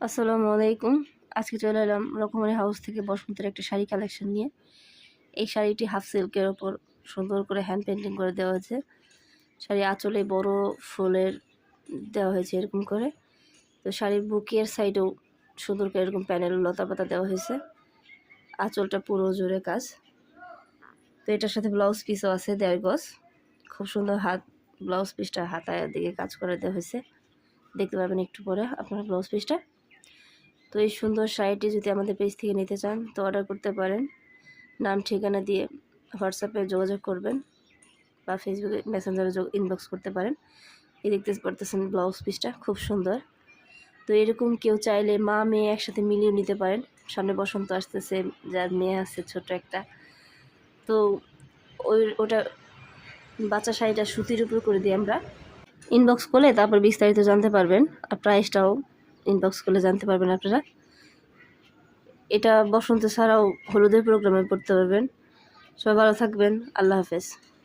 আসসালামু আলাইকুম। আজকে চলে এলাম রকমারি হাউস থেকে বসন্তের একটা শাড়ি কালেকশন নিয়ে। এই শাড়িটি হাফ সিল্কের ওপর সুন্দর করে হ্যান্ড পেন্টিং করে দেওয়া হয়েছে। শাড়ি আঁচলে বড় ফুলের দেওয়া হয়েছে এরকম করে। তো শাড়ির বুকের সাইডেও সুন্দর করে এরকম প্যানেল লতা পাতা দেওয়া হয়েছে। আঁচলটা পুরো জুড়ে কাজ। তো এটার সাথে ব্লাউজ পিসও আছে 1.5 গজ। খুব সুন্দর ব্লাউজ পিসটা হাতায় দিকে কাজ করে দেওয়া হয়েছে। দেখতে পাবেন একটু পরে আপনার ব্লাউজ পিসটা। তো এই সুন্দর শাড়িটি যদি আমাদের পেজ থেকে নিতে চান তো অর্ডার করতে পারেন। নাম ঠিকানা দিয়ে হোয়াটসঅ্যাপে যোগাযোগ করবেন বা ফেসবুকে মেসেঞ্জারে ইনবক্স করতে পারেন। এই দেখতে পারতেছেন ব্লাউজ পিসটা খুব সুন্দর। তো এরকম কেউ চাইলে মা মেয়ে একসাথে মিলিয়ে নিতে পারেন। সামনে বসন্ত আসতেছে, যার মেয়ে আছে ছোট একটা, তো ওটা বাচ্চা শাড়িটা সুতির উপর করে দিই আমরা। ইনবক্স করলে তারপর বিস্তারিত জানতে পারবেন, আর প্রাইসটাও ইনবক্স করলে জানতে পারবেন আপনারা। এটা বসন্ত ছাড়াও হলুদের প্রোগ্রামে পড়তে পারবেন। সবাই ভালো থাকবেন। আল্লাহ হাফেজ।